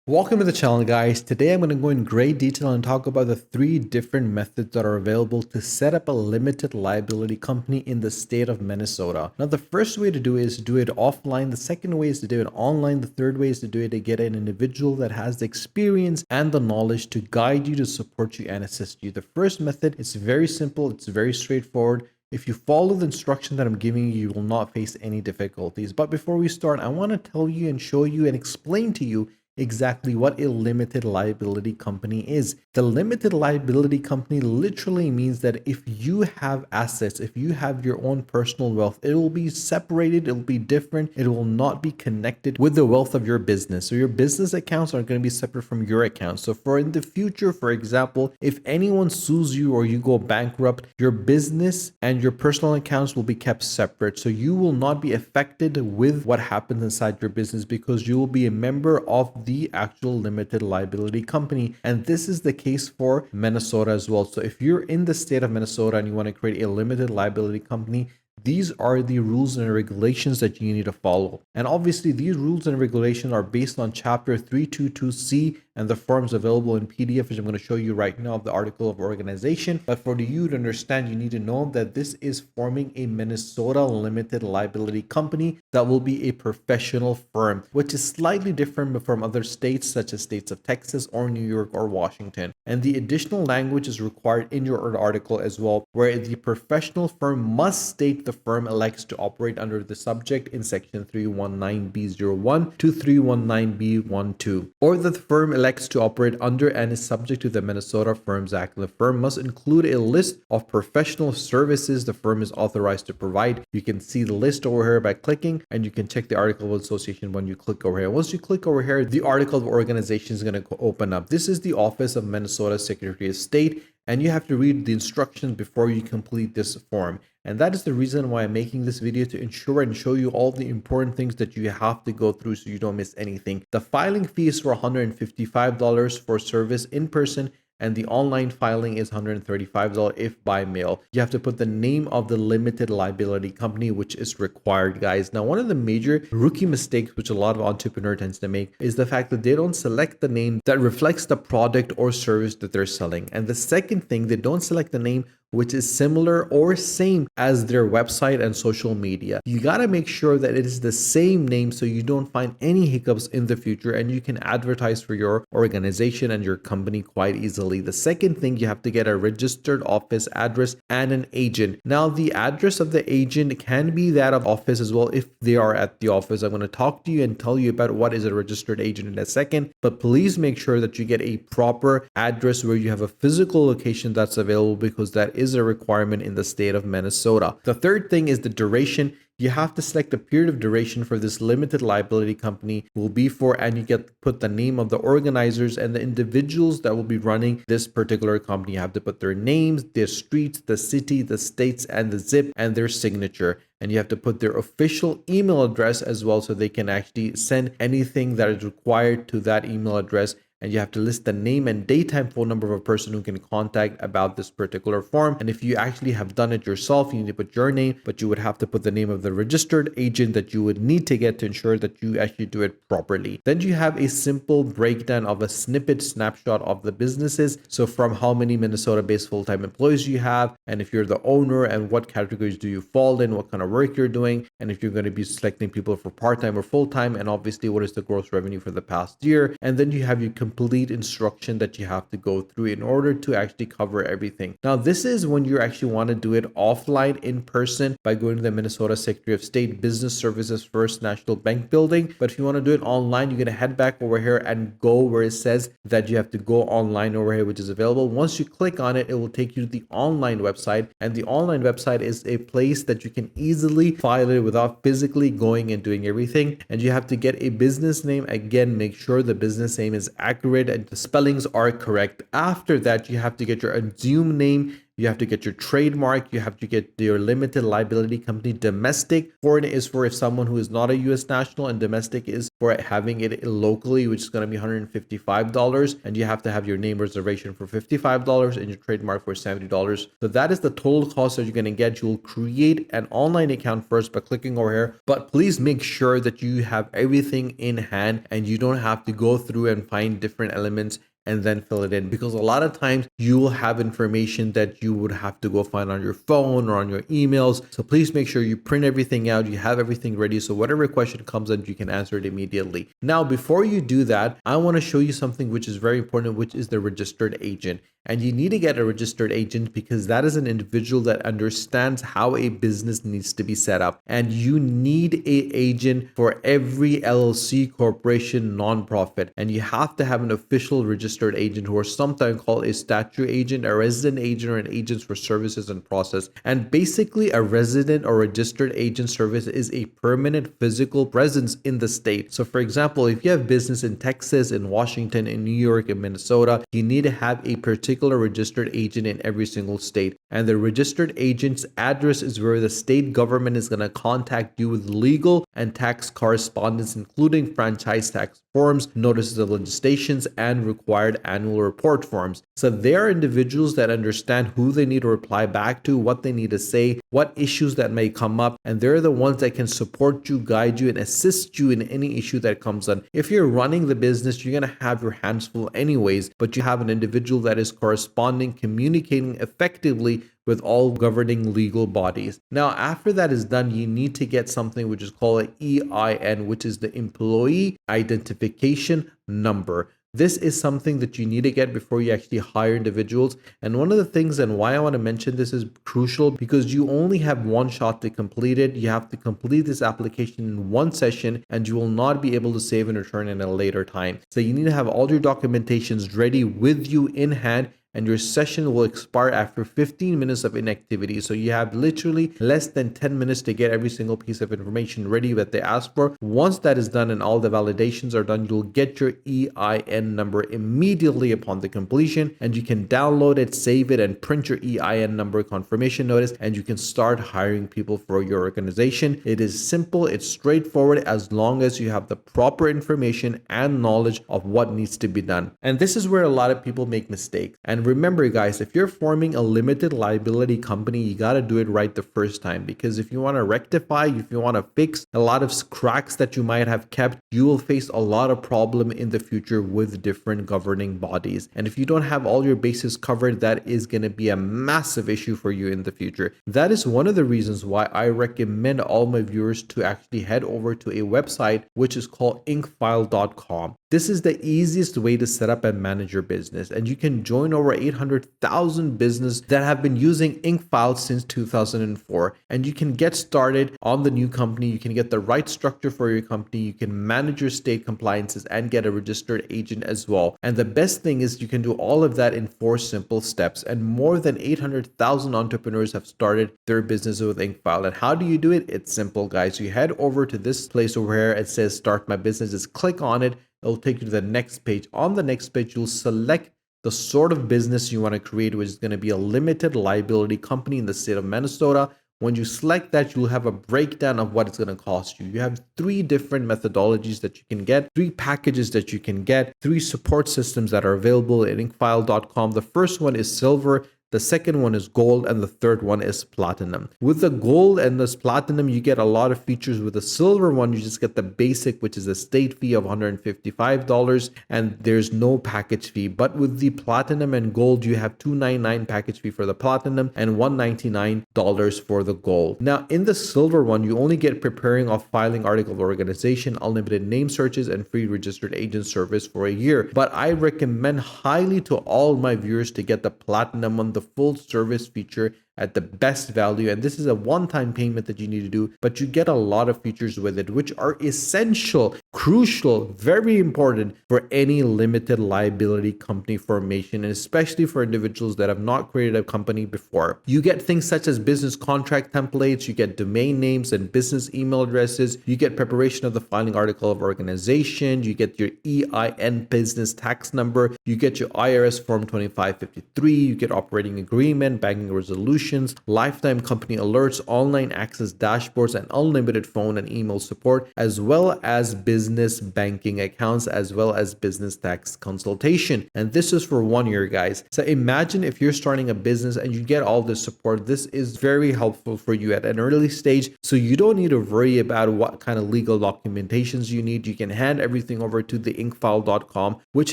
Welcome to the channel, guys. Today I'm going to go in great detail and talk about the three different methods that are available to set up a limited liability company in the state of Minnesota. Now, the first way to do it is to do it offline. The second way is to do it online. The third way is to do it to get an individual that has the experience and the knowledge to guide you, to support you, and assist you. The first method is very simple. It's very straightforward. If you follow the instructions that I'm giving you, you will not face any difficulties. But before we start, I want to tell you and show you and explain to you exactly what a limited liability company is. The limited liability company literally means that if you have assets, if you have your own personal wealth, it will be separated, it will be different, it will not be connected with the wealth of your business. So your business accounts are going to be separate from your accounts. So for in the future, for example, if anyone sues you or you go bankrupt, your business and your personal accounts will be kept separate. So you will not be affected with what happens inside your business because you will be a member of the actual limited liability company. And this is the case for Minnesota as well. So if you're in the state of Minnesota and you want to create a limited liability company, these are the rules and regulations that you need to follow. And obviously these rules and regulations are based on chapter 322C and the forms available in PDF, which I'm going to show you right now, of the article of organization. But for you to understand, you need to know that this is forming a Minnesota limited liability company that will be a professional firm, which is slightly different from other states such as states of Texas or New York or Washington. And the additional language is required in your article as well, where the professional firm must state the firm elects to operate under the subject in section 319B01 to 319B12, or that the firm elects to operate under and is subject to the Minnesota Firms Act. The firm must include a list of professional services the firm is authorized to provide. You can see the list over here by clicking, and you can check the article of association when you click over here. Once you click over here, the article of organization is going to open up. This is the Office of Minnesota Secretary of State, and you have to read the instructions before you complete this form. And that is the reason why I'm making this video, to ensure and show you all the important things that you have to go through so you don't miss anything. The filing fee is for $155 for service in person, and the online filing is $135 if by mail. You have to put the name of the limited liability company, which is required, guys. Now, one of the major rookie mistakes which a lot of entrepreneurs tends to make is the fact that they don't select the name that reflects the product or service that they're selling. And the second thing, they don't select the name which is similar or same as their website and social media. You got to make sure that it is the same name so you don't find any hiccups in the future, and you can advertise for your organization and your company quite easily. The second thing, you have to get a registered office address and an agent. Now, the address of the agent can be that of office as well if they are at the office. I'm going to talk to you and tell you about what is a registered agent in a second, but please make sure that you get a proper address where you have a physical location that's available, because that is a requirement in the state of Minnesota. The third thing is the duration. You have to select the period of duration for this limited liability company will be for, and you get to put the name of the organizers and the individuals that will be running this particular company. You have to put their names, their streets, the city, the states, and the zip, and their signature. And you have to put their official email address as well, so they can actually send anything that is required to that email address. And you have to list the name and daytime phone number of a person who can contact about this particular form. And if you actually have done it yourself, you need to put your name, but you would have to put the name of the registered agent that you would need to get to ensure that you actually do it properly. Then you have a simple breakdown of a snippet snapshot of the businesses. So from how many Minnesota-based full-time employees you have, and if you're the owner, and what categories do you fall in, what kind of work you're doing, and if you're going to be selecting people for part-time or full-time, and obviously what is the gross revenue for the past year. And then you have your complete instruction that you have to go through in order to actually cover everything. Now, this is when you actually want to do it offline, in person, by going to the Minnesota Secretary of State Business Services First National Bank building. But if you want to do it online, you're going to head back over here and go where it says that you have to go online over here, which is available. Once you click on it, it will take you to the online website, and the online website is a place that you can easily file it without physically going and doing everything. And you have to get a business name. Again, make sure the business name is accurate and the spellings are correct. After that, you have to get your assumed name You have to get your trademark. You have to get your limited liability company domestic. Foreign is for if someone who is not a U.S. national, and domestic is for having it locally, which is going to be $155. And you have to have your name reservation for $55 and your trademark for $70. So that is the total cost that you're going to get. You'll create an online account first by clicking over here, but please make sure that you have everything in hand and you don't have to go through and find different elements and then fill it in, because a lot of times you will have information that you would have to go find on your phone or on your emails. So please make sure you print everything out, you have everything ready, so whatever question comes in, you can answer it immediately. Now, before you do that, I want to show you something which is very important, which is the registered agent. And you need to get a registered agent because that is an individual that understands how a business needs to be set up. And you need an agent for every LLC, corporation, nonprofit. And you have to have an official registered agent, who are sometimes called a statutory agent, a resident agent, or an agent for services and process. And basically, a resident or registered agent service is a permanent physical presence in the state. So for example, if you have business in Texas, in Washington, in New York, in Minnesota, you need to have a particular registered agent in every single state. And the registered agent's address is where the state government is going to contact you with legal and tax correspondence, including franchise tax forms, notices of legislations, and required annual report forms. So they are individuals that understand who they need to reply back to, what they need to say, what issues that may come up, and they're the ones that can support you, guide you, and assist you in any issue that comes on. If you're running the business, you're going to have your hands full anyways, but you have an individual that is corresponding, communicating effectively with all governing legal bodies. Now, after that is done, you need to get something which is called an EIN, which is the Employee Identification Number. This is something that you need to get before you actually hire individuals. And one of the things, and why I want to mention this is crucial, because you only have one shot to complete it. You have to complete this application in one session, and you will not be able to save and return in a later time. So you need to have all your documentations ready with you in hand, and your session will expire after 15 minutes of inactivity. So you have literally less than 10 minutes to get every single piece of information ready that they ask for. Once that is done and all the validations are done, you'll get your EIN number immediately upon the completion, and you can download it, save it, and print your EIN number confirmation notice, and you can start hiring people for your organization. It is simple, it's straightforward, as long as you have the proper information and knowledge of what needs to be done. And this is where a lot of people make mistakes. And remember, guys, if you're forming a limited liability company, you got to do it right the first time, because if you want to rectify, if you want to fix a lot of cracks that you might have kept, you will face a lot of problem in the future with different governing bodies. And if you don't have all your bases covered, that is going to be a massive issue for you in the future. That is one of the reasons why I recommend all my viewers to actually head over to a website which is called Incfile.com. This is the easiest way to set up and manage your business, and you can join over 800,000 businesses that have been using Incfile since 2004, and you can get started on the new company. You can get the right structure for your company. You can manage your state compliances and get a registered agent as well. And the best thing is you can do all of that in 4 simple steps, and more than 800,000 entrepreneurs have started their business with Incfile. And how do you do it? It's simple, guys. You head over to this place over here. It says Start My Business. Just click on it. It'll take you to the next page. On the next page, you'll select the sort of business you want to create, which is going to be a limited liability company in the state of Minnesota. When you select that, you'll have a breakdown of what it's going to cost you. You have 3 different methodologies that you can get, 3 packages that you can get, 3 support systems that are available at Incfile.com. The first one is silver. The second one is gold, and the third one is platinum. With the gold and this platinum, you get a lot of features. With the silver one, you just get the basic, which is a state fee of $155, and there's no package fee. But with the platinum and gold, you have $299 package fee for the platinum and $199 for the gold. Now, in the silver one, you only get preparing of filing article of organization, unlimited name searches, and free registered agent service for a year. But I recommend highly to all my viewers to get the platinum one, the full service feature at the best value. And this is a one-time payment that you need to do, but you get a lot of features with it, which are essential, crucial, very important for any limited liability company formation, and especially for individuals that have not created a company before. You get things such as business contract templates, you get domain names and business email addresses, you get preparation of the filing article of organization, you get your EIN business tax number, you get your IRS form 2553, you get operating agreement, banking resolutions, lifetime company alerts, online access dashboards, and unlimited phone and email support, as well as business banking accounts, as well as business tax consultation. And this is for 1 year, guys. So imagine if you're starting a business and you get all this support. This is very helpful for you at an early stage, so you don't need to worry about what kind of legal documentations you need. You can hand everything over to the Incfile.com, which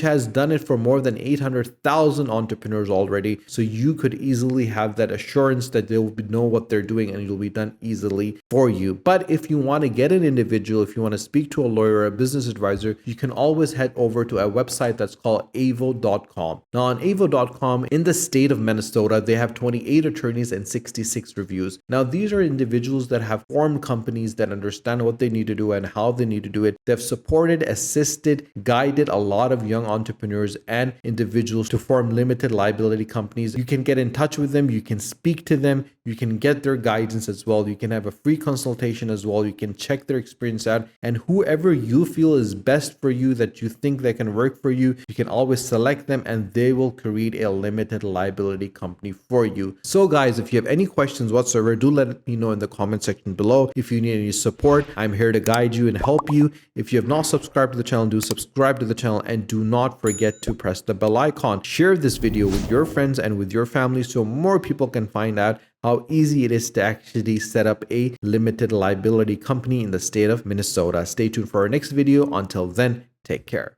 has done it for more than 800,000 entrepreneurs already. So you could easily have that assurance that they'll know what they're doing and it'll be done easily for you. But if you want to get an individual, if you want to speak to a lawyer or a business advisor, you can always head over to a website that's called avo.com. Now on avo.com in the state of Minnesota, they have 28 attorneys and 66 reviews. Now these are individuals that have formed companies that understand what they need to do and how they need to do it. They've supported, assisted, guided a lot of young entrepreneurs and individuals to form limited liability companies. You can get in touch with them, you can speak to them, you can get their guidance as well. You can have a free consultation as well. You can check their experience out, and whoever you feel is best for you, that you think that can work for you, you can always select them and they will create a limited liability company for you. So guys, if you have any questions whatsoever, do let me know in the comment section below. If you need any support, I'm here to guide you and help you. If you have not subscribed to the channel, do subscribe to the channel, and do not forget to press the bell icon. Share this video with your friends and with your family so more people can find out how easy it is to actually set up a limited liability company in the state of Minnesota. Stay tuned for our next video. Until then, take care.